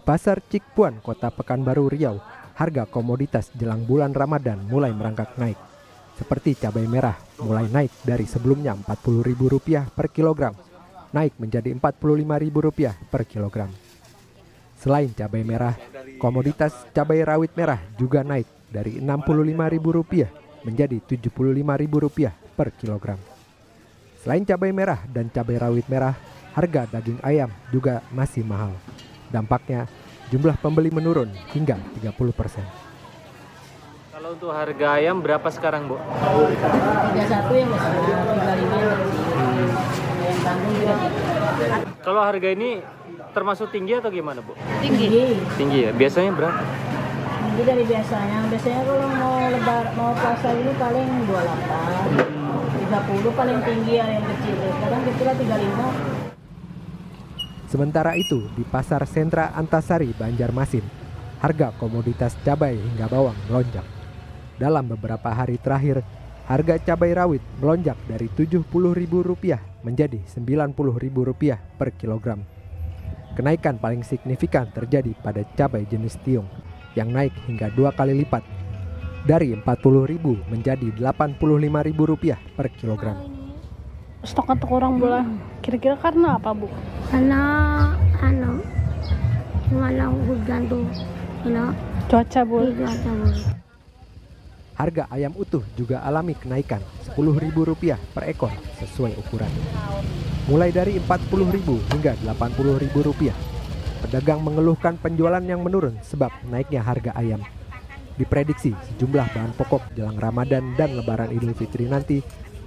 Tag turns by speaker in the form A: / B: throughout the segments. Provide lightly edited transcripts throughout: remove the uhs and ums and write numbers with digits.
A: Pasar Cikpuan, Kota Pekanbaru, Riau, harga komoditas jelang bulan Ramadan mulai merangkak naik. Seperti cabai merah mulai naik dari sebelumnya Rp40.000 per kilogram, naik menjadi Rp45.000 per kilogram. Selain cabai merah, komoditas cabai rawit merah juga naik dari Rp65.000 menjadi Rp75.000 per kilogram. Selain cabai merah dan cabai rawit merah, harga daging ayam juga masih mahal. Dampaknya, jumlah pembeli menurun hingga 30%.
B: Kalau untuk harga ayam berapa sekarang, Bu?
C: 31 yang besar, 35 yang kecil. Yang tanggung juga.
B: Kalau harga ini termasuk tinggi atau gimana, Bu?
C: Tinggi.
B: Tinggi ya. Biasanya berapa?
C: Tinggi dari biasanya. Biasanya kalau mau puasa ini paling 28, 30 paling tinggi yang kecil. Sekarang kecilnya 35.
A: Sementara itu, di Pasar Sentra Antasari, Banjarmasin, harga komoditas cabai hingga bawang melonjak. Dalam beberapa hari terakhir, harga cabai rawit melonjak dari Rp70.000 menjadi Rp90.000 per kilogram. Kenaikan paling signifikan terjadi pada cabai jenis tiung yang naik hingga 2 kali lipat, dari Rp40.000 menjadi Rp85.000 per kilogram.
D: Stok atau kurang bola, kira-kira karena apa, Bu?
E: Karena hujan tuh,
D: Cuaca, Bu.
E: cuaca buruk.
A: Harga ayam utuh juga alami kenaikan Rp10.000 per ekor sesuai ukuran. Mulai dari Rp40.000 hingga Rp80.000. Pedagang mengeluhkan penjualan yang menurun sebab naiknya harga ayam. Diprediksi sejumlah bahan pokok jelang Ramadan dan Lebaran Idul Fitri nanti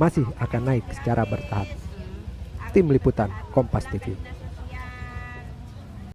A: masih akan naik secara bertahap. Tim Liputan Kompas TV.